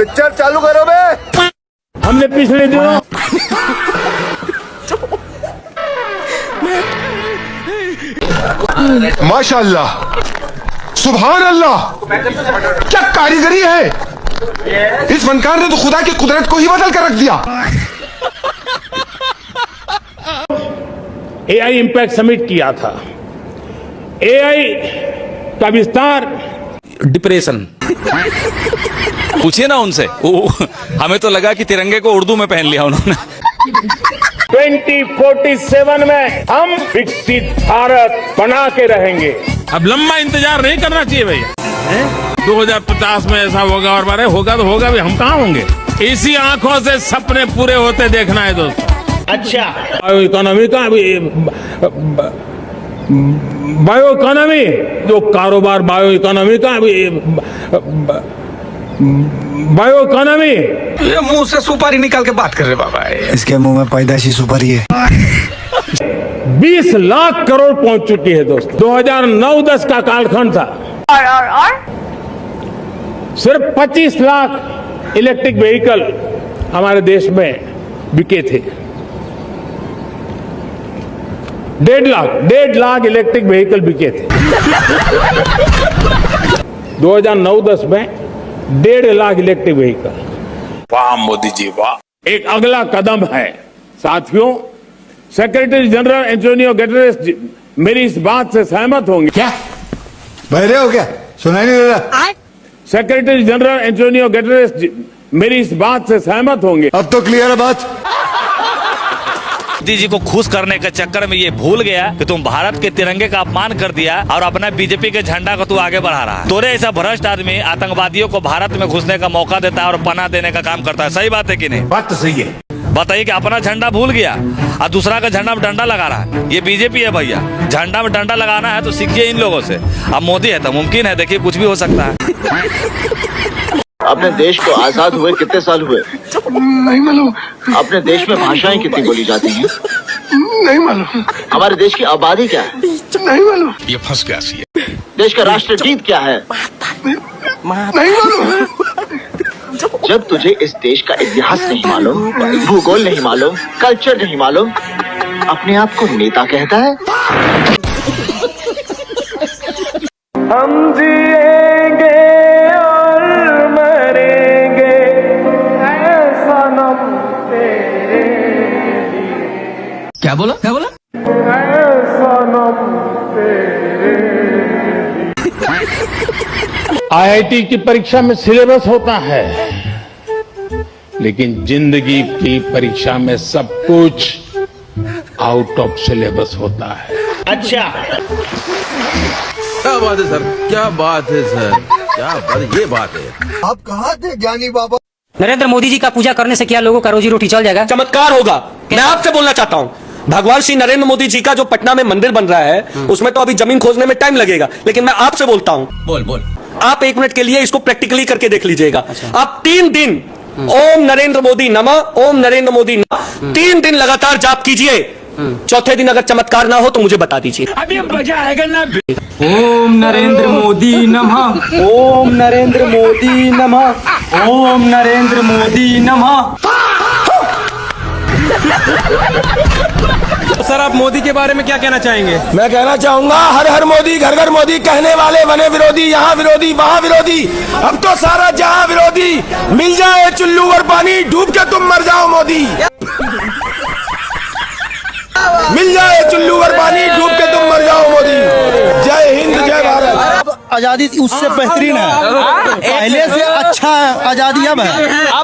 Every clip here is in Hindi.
पिक्चर चालू करो बे। हमने पिछले दिनों माशाअल्लाह, सुभान अल्लाह, क्या कारीगरी है। इस फनकार ने तो खुदा की कुदरत को ही बदल कर रख दिया। एआई इम्पैक्ट समिट किया था। एआई का विस्तार, डिप्रेशन पूछिए ना उनसे। हमें तो लगा कि तिरंगे को उर्दू में पहन लिया उन्होंने। 2047 में हम विकसित भारत बना के रहेंगे। अब लंबा इंतजार नहीं करना चाहिए भैया। 2050 में ऐसा होगा और बारे होगा तो होगा भी, हम कहाँ होंगे। इसी आंखों से सपने पूरे होते देखना है दोस्तों। अच्छा, बायो इकोनॉमी का बायो इकोनॉमी, जो कारोबार बायो इकोनॉमी का बायो इकोनॉमी। ये मुंह से सुपारी निकाल के बात कर रहे बाबा। इसके मुंह में पैदाशी सुपारी है। 20 लाख करोड़ पहुंच चुकी है दोस्तों। 2009-10 का कालखंड था। सिर्फ 25 लाख इलेक्ट्रिक व्हीकल हमारे देश में बिके थे। 1.5 लाख इलेक्ट्रिक व्हीकल बिके थे 2009-10 में। 1.5 लाख इलेक्ट्रिक व्हीकल। वाह मोदी जी वाह। एक अगला कदम है साथियों। सेक्रेटरी जनरल एंटोनियो गुटेरेस मेरी इस बात से सहमत होंगे। क्या बहरे हो क्या? सुनाई नहीं दे रहा? सेक्रेटरी जनरल एंटोनियो गुटेरेस मेरी इस बात से सहमत होंगे। अब तो क्लियर है बात। मोदी जी को खुश करने के चक्कर में ये भूल गया कि तुम भारत के तिरंगे का अपमान कर दिया और अपना बीजेपी के झंडा को तू आगे बढ़ा रहा है। तोरे ऐसा भ्रष्ट आदमी आतंकवादियों को भारत में घुसने का मौका देता है और पनाह देने का काम करता है। सही बात है कि नहीं? बात तो सही है। बताइए कि अपना झंडा भूल गया और दूसरा का झंडा में डंडा लगा रहा है। ये बीजेपी है भैया। झंडा में डंडा लगाना है तो सीखिए इन लोगों से। अब मोदी है तो मुमकिन है, देखिए कुछ भी हो सकता है। अपने देश को आजाद हुए कितने साल हुए? नहीं मालूम। अपने देश में भाषाएं कितनी बोली जाती हैं? नहीं मालूम। हमारे देश की आबादी क्या है? नहीं मालूम। ये फंस गया सी। देश का राष्ट्रगीत क्या है? नहीं मालूम। जब तुझे इस देश का इतिहास नहीं मालूम, भूगोल नहीं मालूम, कल्चर नहीं मालूम, अपने आप को नेता कहता है? हम जिएंगे और मरेंगे ऐसा नम तेरे लिए। क्या बोला ऐसा नम तेरे लिए। आईआईटी की परीक्षा में सिलेबस होता है, लेकिन जिंदगी की परीक्षा में सब कुछ आउट ऑफ सिलेबस होता है। अच्छा, क्या बात है सर, क्या बात है सर, क्या बात, ये बात है। आप कहाँ थे ज्ञानी बाबा? नरेंद्र मोदी जी का पूजा करने से क्या लोगों का रोजी रोटी चल जाएगा? चमत्कार होगा। मैं आपसे बोलना चाहता हूँ, भगवान श्री नरेंद्र मोदी जी का जो पटना में मंदिर बन रहा है उसमें तो अभी जमीन खोजने में टाइम लगेगा, लेकिन मैं आपसे बोलता हूँ, बोल आप 1 मिनट के लिए इसको प्रैक्टिकली करके देख लीजिएगा। आप 3 दिन ओम नरेंद्र मोदी नमः, ओम नरेंद्र मोदी नमः 3 दिन लगातार जाप कीजिए। चौथे दिन अगर चमत्कार ना हो तो मुझे बता दीजिए। अभी मजा आएगा ना। ओम नरेंद्र मोदी नमः, ओम नरेंद्र मोदी नमः, ओम नरेंद्र मोदी नमः। सर आप मोदी के बारे में क्या कहना चाहेंगे? मैं कहना चाहूंगा हर हर मोदी घर घर मोदी, कहने वाले बने विरोधी, यहाँ विरोधी वहाँ विरोधी, अब तो सारा जहाँ विरोधी। मिल जाए चुल्लू और पानी, डूब के तुम मर जाओ मोदी। मिल जाए चुल्लू और पानी, डूब के तुम मर जाओ मोदी। जय हिंद, जय भारत। आजादी उससे बेहतरीन है, पहले से अच्छा आजादी अब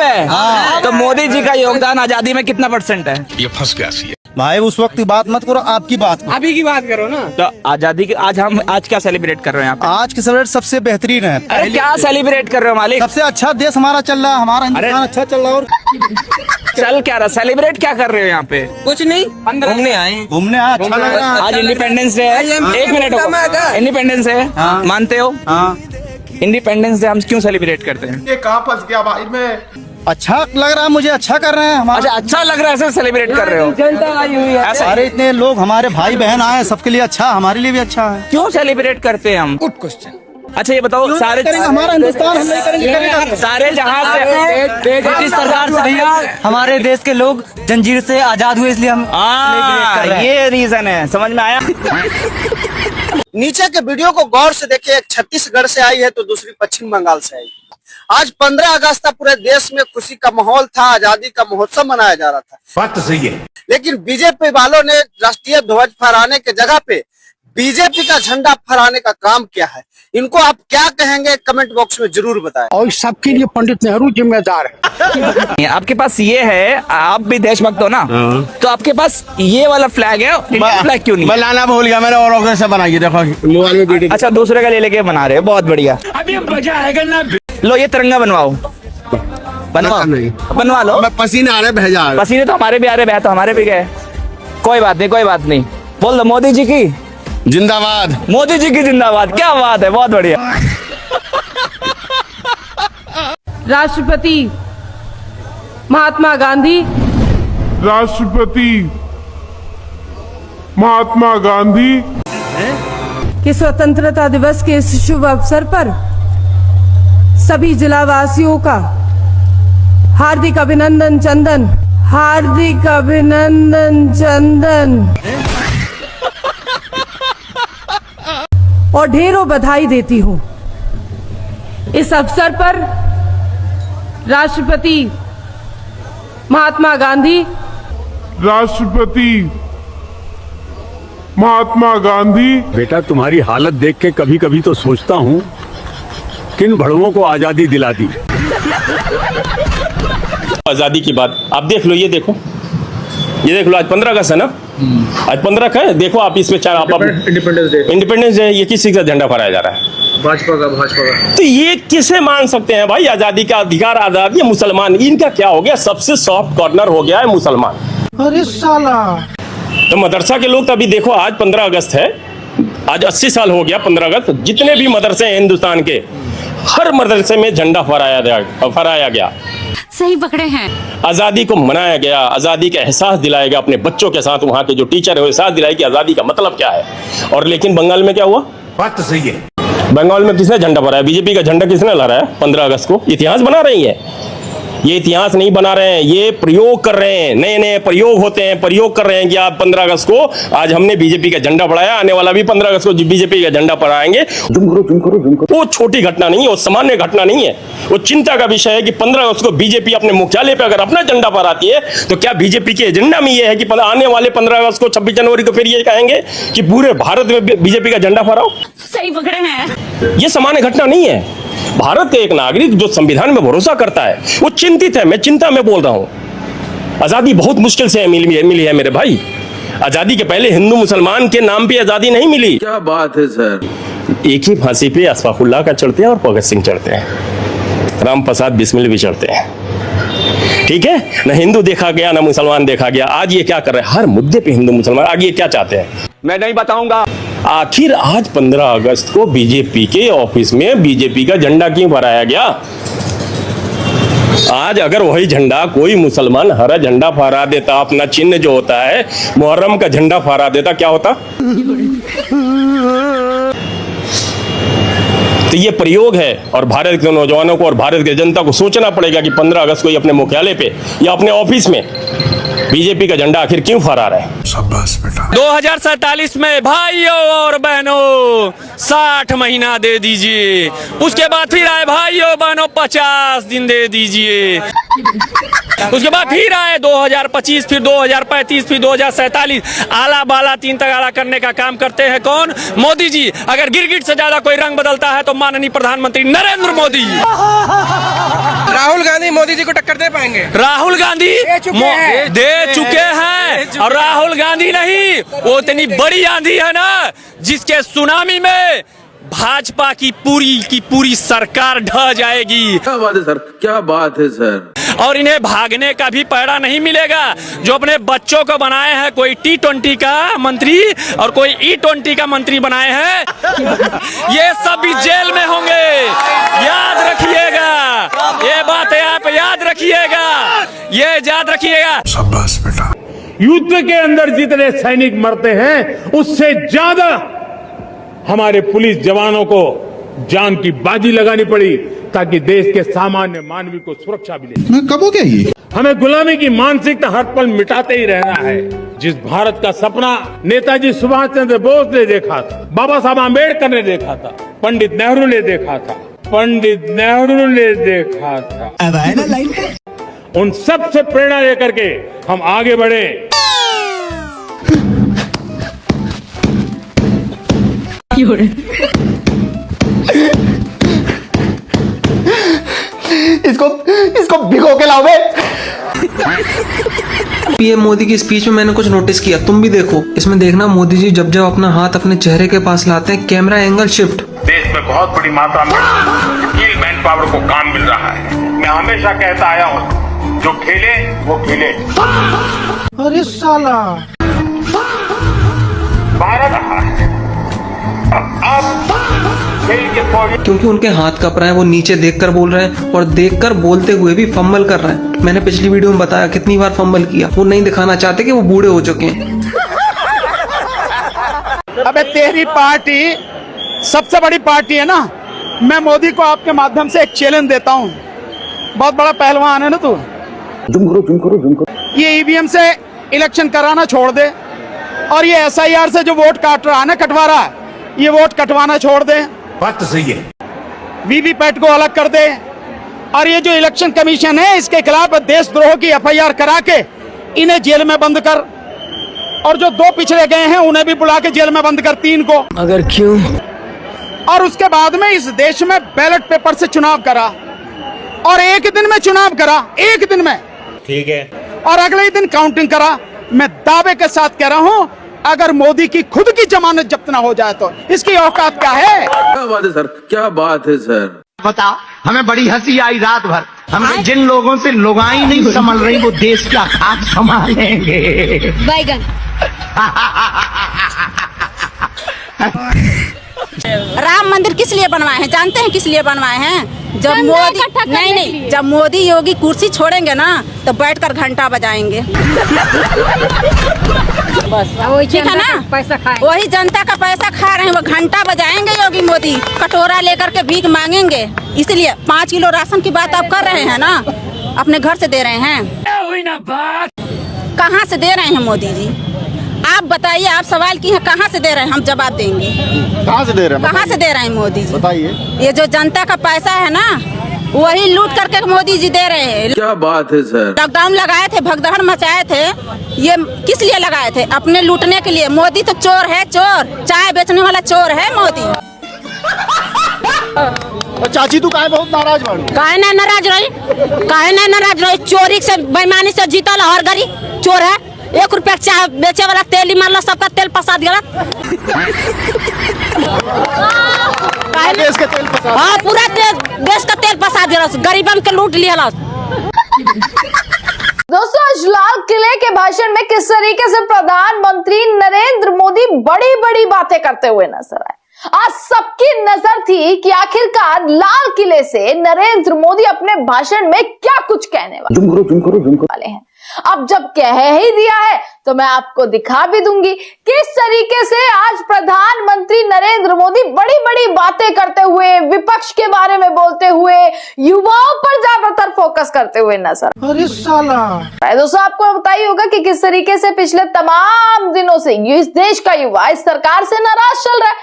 है। हाँ। तो मोदी जी का योगदान आजादी में कितना % है? ये फंस गया सी। भाई उस वक्त की बात मत करो, आपकी बात करो। अभी की बात करो ना। तो आजादी की आज क्या सेलिब्रेट कर रहे हैं आप? आज की सेलिब्रेट सबसे बेहतरीन है। अरे क्या सेलिब्रेट कर रहे हो मालिक? सबसे अच्छा देश हमारा चल रहा है, हमारा हिंदुस्तान अच्छा चल रहा है। और चल क्या रहा, सेलिब्रेट क्या कर रहे हो यहाँ पे? कुछ नहीं, घूमने आए। अच्छा लग रहा है। आज इंडिपेंडेंस डे है। 1 मिनट, इंडिपेंडेंस है, मानते हो? इंडिपेंडेंस डे हम क्यों सेलिब्रेट करते हैं? ये कहाँ फंस गया भाई मैं? अच्छा लग रहा है मुझे, अच्छा कर रहे हैं हमारे। अच्छा लग रहा है, ऐसे सेलिब्रेट कर रहे हो? जनता आई हुई है। अरे इतने लोग हमारे भाई बहन आए, सबके लिए अच्छा, हमारे लिए भी अच्छा है। क्यों सेलिब्रेट करते हैं हम? Good question. अच्छा ये बताओ, सारे हमारा हिंदुस्तान हम नहीं करेंगे, सारे जहां से ब्रिटिश सरकार से नहीं, हमारे देश के लोग जंजीर से आजाद हुए, इसलिए हम कर रहे हैं। ये रीजन है, समझ में आया। नीचे के वीडियो को गौर से देखिए, एक छत्तीसगढ़ से आई है तो दूसरी पश्चिम बंगाल से आई। आज 15 अगस्त था, पूरे देश में खुशी का माहौल था, आजादी का महोत्सव मनाया जा रहा था। बात तो सही है, लेकिन बीजेपी वालों ने राष्ट्रीय ध्वज फहराने के जगह पे बीजेपी का झंडा फहराने का काम किया है। इनको आप क्या कहेंगे, कमेंट बॉक्स में जरूर बताएं। और सबके लिए पंडित नेहरू जिम्मेदार है। आपके पास ये है, आप भी देशभक्त हो ना, तो आपके पास ये वाला फ्लैग है, इंडियन फ्लैग क्यों नहीं? मैं लाना भूल गया, मैंने और कैसे बनाई, देखो मोबाइल में वीडियो। अच्छा, दूसरे का ले लेके बना रहे हो, बहुत बढ़िया। अभी मजा आएगा ना। लो ये तिरंगा बनवाओ, बनवा लो। मैं पसीने आ रहे, भेजा पसीने तो हमारे भी आ रहे, बह तो हमारे भी गए। कोई बात नहीं, कोई बात नहीं। बोल दो मोदी जी की जिंदाबाद, मोदी जी की जिंदाबाद। क्या बात है, बहुत बढ़िया। राष्ट्रपति महात्मा गांधी, राष्ट्रपति महात्मा गांधी के स्वतंत्रता दिवस के इस शुभ अवसर पर सभी जिलावासियों का हार्दिक अभिनंदन चंदन, हार्दिक अभिनंदन चंदन और ढेरों बधाई देती हूं। इस अवसर पर राष्ट्रपति महात्मा गांधी, राष्ट्रपति महात्मा गांधी। बेटा तुम्हारी हालत देख के कभी कभी तो सोचता हूँ किन भड़वों को आजादी दिला दी। आजादी की बात आप देख लो, ये देखो, ये देख लो, आज 15 अगस्त है ना, आज 15 का है। देखो आप इसमें चार आप इंडिपेंडेंस डे, ये किस चीज का झंडा फहराया जा रहा है? भाजपा का। तो ये किसे मान सकते हैं भाई? आजादी का अधिकार, आजादी मुसलमान, इनका क्या हो गया? सबसे सॉफ्ट कॉर्नर हो गया है मुसलमान। अरे साला, तो मदरसा के लोग तो अभी देखो, आज 15 अगस्त है, आज 80 साल हो गया 15 अगस्त। जितने भी मदरसे हैं हिंदुस्तान के, हर मदरसे में झंडा फहराया गया। सही पकड़े हैं। आजादी को मनाया गया, आजादी का एहसास दिलाया गया अपने बच्चों के साथ। वहां के जो टीचर है, एहसास दिलाया कि आजादी का मतलब क्या है। और लेकिन बंगाल में क्या हुआ? बात तो सही है, बंगाल में किसने झंडा फहराया? बीजेपी का झंडा किसने लहराया 15 अगस्त को? इतिहास बना रही है। ये इतिहास नहीं बना रहे हैं, ये प्रयोग कर रहे हैं। नए नए प्रयोग होते हैं, प्रयोग कर रहे हैं कि आप 15 अगस्त को, आज हमने बीजेपी का झंडा बढ़ाया, आने वाला भी 15 अगस्त को बीजेपी का झंडा बढ़ाएंगे। वो छोटी घटना नहीं है, वो सामान्य घटना नहीं है, वो चिंता का विषय है कि 15 अगस्त को बीजेपी अपने मुख्यालय पे अगर अपना झंडा फहराती है तो क्या बीजेपी के एजेंडा में ये है कि आने वाले 15 अगस्त को, 26 जनवरी को फिर ये कहेंगे कि पूरे भारत में बीजेपी का झंडा फहराओ? सही पकड़े हैं। ये सामान्य घटना नहीं है। भारत के एक नागरिक जो संविधान में भरोसा करता है, वो चिंतित है। मैं चिंता में बोल रहा हूं। आजादी बहुत मुश्किल से मिली है मेरे भाई। आजादी के पहले हिंदू मुसलमान के नाम पे आजादी नहीं मिली। क्या बात है सर। एक ही फांसी पे अशफाकुल्लाह का चढ़ते हैं और भगत सिंह चढ़ते हैं, राम प्रसाद बिस्मिल भी चढ़ते हैं। ठीक है ना, हिंदू देखा गया ना मुसलमान देखा गया। आज ये क्या कर रहे हैं? हर मुद्दे पे हिंदू मुसलमान। आगे ये क्या चाहते हैं मैं नहीं बताऊंगा। आखिर आज 15 अगस्त को बीजेपी के ऑफिस में बीजेपी का झंडा क्यों फहराया गया? आज अगर वही झंडा कोई मुसलमान हरा झंडा फहरा देता, अपना चिन्ह जो होता है मुहर्रम का झंडा फहरा देता, क्या होता? तो ये प्रयोग है, और भारत के नौजवानों को और भारत की जनता को सोचना पड़ेगा कि 15 अगस्त को ये अपने मुख्यालय पे या अपने ऑफिस में बीजेपी का झंडा आखिर क्यों फहरा रहा है? शाबाश बेटा। 2047 में भाइयों और बहनों 60 महीना दे दीजिए, उसके बाद फिर आए भाइयों बहनों 50 दिन दे दीजिए, उसके बाद फिर आए 2025, फिर 2035, फिर 2047। आला बाला तीन तगाड़ा करने का काम करते हैं कौन? मोदी जी। अगर गिरगिट से ज्यादा कोई रंग बदलता है तो माननीय प्रधानमंत्री नरेंद्र मोदी। राहुल गांधी मोदी जी को टक्कर दे पाएंगे? राहुल गांधी दे चुके हैं, और राहुल गांधी नहीं, वो इतनी बड़ी आंधी है ना जिसके सुनामी में भाजपा की पूरी सरकार ढह जाएगी। क्या बात है सर, क्या बात है सर। और इन्हें भागने का भी पैड़ा नहीं मिलेगा। जो अपने बच्चों को बनाए हैं, कोई T20 का मंत्री और कोई E20 का मंत्री बनाए हैं, ये सब भी जेल में होंगे। याद रखिएगा, ये बात आप याद रखिएगा, ये याद रखिएगा। शाबाश बेटा। युद्ध के अंदर जितने सैनिक मरते हैं, उससे ज्यादा हमारे पुलिस जवानों को जान की बाजी लगानी पड़ी ताकि देश के सामान्य मानवी को सुरक्षा मिले। कब हो गया ये? हमें गुलामी की मानसिकता हर पल मिटाते ही रहना है। जिस भारत का सपना नेताजी सुभाष चंद्र बोस ने देखा था, बाबा साहब आम्बेडकर ने देखा था, पंडित नेहरू ने देखा था, अब आए ना लाइन पे। उन सब से प्रेरणा लेकर के हम आगे बढ़े। इसको भिगो के लाओ बे। पीएम मोदी की स्पीच में मैंने कुछ नोटिस किया, तुम भी देखो। इसमें देखना मोदी जी जब जब अपना हाथ अपने चेहरे के पास लाते हैं, कैमरा एंगल शिफ्ट। देश में बहुत बड़ी मात्रा में स्किल मैन पावर को काम मिल रहा है। मैं हमेशा कहता आया हूँ, जो खेले वो खेले। अरे साला, भारत रहा है अब खेल के क्योंकि उनके हाथ कप रहे हैं, वो नीचे देखकर बोल रहे हैं और देखकर बोलते हुए भी फंबल कर रहे हैं। मैंने पिछली वीडियो में बताया कितनी बार फंबल किया। वो नहीं दिखाना चाहते कि वो बूढ़े हो चुके हैं। अबे तेरी पार्टी सबसे बड़ी पार्टी है ना। मैं मोदी को आपके माध्यम से एक चैलेंज देता हूँ, बहुत बड़ा पहलवान है ना तू। ये ईवीएम से इलेक्शन कराना छोड़ दे और ये एसआईआर से जो वोट काट रहा है ना, कटवा रहा है, ये वोट कटवाना छोड़ दे। बात तो सही है। वीवीपैट को अलग कर दे और ये जो इलेक्शन कमीशन है इसके खिलाफ देशद्रोह की एफआईआर करा के इन्हें जेल में बंद कर, और जो 2 पिछड़े गए हैं उन्हें भी बुला के जेल में बंद कर, 3 को। अगर क्यों? और उसके बाद में इस देश में बैलेट पेपर से चुनाव करा और एक दिन में चुनाव करा, एक दिन में, ठीक है, और अगले ही दिन काउंटिंग करा। मैं दावे के साथ कह रहा हूं, अगर मोदी की खुद की जमानत जब्त ना हो जाए तो इसकी औकात क्या है? क्या बात है सर, क्या बात है सर। बताओ, हमें बड़ी हंसी आई रात भर। हमें जिन लोगों से लोगाई नहीं संभल रही वो देश क्या खाक संभालेंगे। बैगन। राम मंदिर किस लिए बनवाए हैं? जानते हैं किस लिए बनवाए हैं? जब मोदी नहीं, जब मोदी योगी कुर्सी छोड़ेंगे ना तो बैठकर घंटा बजाएंगे। बस ठीक है ना, पैसा खाए, वही जनता का पैसा खा रहे हैं, वो घंटा बजाएंगे योगी मोदी, कटोरा लेकर के भीख मांगेंगे। इसलिए 5 किलो राशन की बात आप कर रहे हैं ना, अपने घर से दे रहे हैं, कहाँ से दे रहे हैं मोदी जी? आप बताइए, आप सवाल की है कहाँ से दे रहे हैं, हम जवाब देंगे। कहाँ से दे रहे हैं? कहाँ से दे रहे हैं मोदी जी? बताइए। ये जो जनता का पैसा है ना, वही लूट करके मोदी जी दे रहे हैं। क्या बात है सर। लॉकडाउन लगाए थे, भगदड़ मचाए थे, ये किस लिए लगाए थे? अपने लूटने के लिए। मोदी तो चोर है, चोर, चाय बेचने वाला चोर है मोदी। चाची तू काहे बहुत नाराज बाड़ू? काहे ना नाराज रही? चोरी से, बेईमानी से जीतल हर घड़ी चोर है। 1 रुपया चाय बेचे वाला तेल ही मारला, सबका तेल पसा दिया। देश के तेल पसा। हाँ, पूरा देश का तेल पसा दिया, गरीबन के लूट लिया। दोस्तों, आज लाल किले के भाषण में किस तरीके से प्रधानमंत्री नरेंद्र मोदी बड़ी बड़ी बातें करते हुए नजर आए। आज सबकी नजर थी कि आखिरकार लाल किले से नरेंद्र मोदी अपने भाषण में क्या कुछ कहने वाले हैं। अब जब कह ही दिया है तो मैं आपको दिखा भी दूंगी किस तरीके से आज प्रधानमंत्री नरेंद्र मोदी बड़ी बड़ी बातें करते हुए, विपक्ष के बारे में बोलते हुए, युवाओं पर ज्यादातर फोकस करते हुए नजर। अरे साला, दोस्तों, आपको बताइए होगा कि किस तरीके से पिछले तमाम दिनों से इस देश का युवा इस सरकार से नाराज चल रहा है।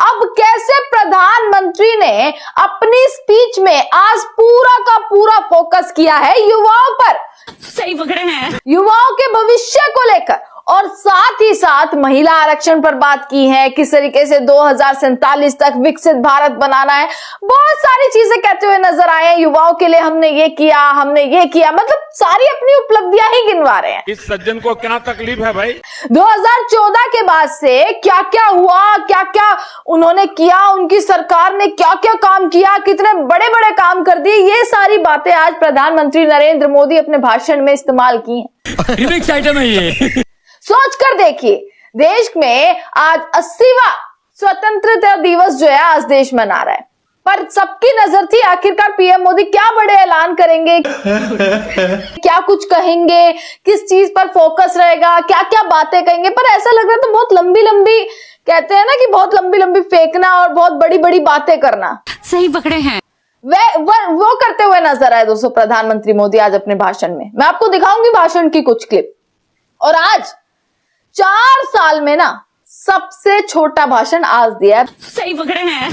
अब कैसे प्रधानमंत्री ने अपनी स्पीच में आज पूरा का पूरा फोकस किया है युवाओं पर, सही पकड़े हैं, युवाओं के भविष्य को लेकर, और साथ ही साथ महिला आरक्षण पर बात की है, किस तरीके से 2047 तक विकसित भारत बनाना है। बहुत सारी चीजें कहते हुए नजर आए हैं। युवाओं के लिए हमने ये किया, मतलब सारी अपनी उपलब्धियां ही गिनवा रहे हैं। इस सज्जन को क्या तकलीफ है भाई? 2014 के बाद से क्या क्या हुआ, क्या क्या उन्होंने किया, उनकी सरकार ने क्या क्या काम किया, कितने बड़े बड़े काम कर दिए, ये सारी बातें आज प्रधानमंत्री नरेंद्र मोदी अपने भाषण में इस्तेमाल की हैं। रिमिक्स आइटम है ये। सोच कर देखिए, देश में आज 80वां स्वतंत्रता दिवस जो है आज देश मना रहा है, पर सबकी नजर थी आखिरकार पीएम मोदी क्या बड़े ऐलान करेंगे, क्या कुछ कहेंगे, किस चीज पर फोकस रहेगा, क्या क्या बातें कहेंगे। पर ऐसा लग रहा था बहुत लंबी लंबी कहते हैं ना कि बहुत लंबी लंबी फेंकना और बहुत बड़ी बड़ी बातें करना। सही पकड़े हैं। वो करते हुए नजर आए दोस्तों प्रधानमंत्री मोदी आज अपने भाषण में। मैं आपको दिखाऊंगी भाषण की कुछ क्लिप। और आज 4 साल में ना सबसे छोटा भाषण आज दिया। सही पकड़े हैं।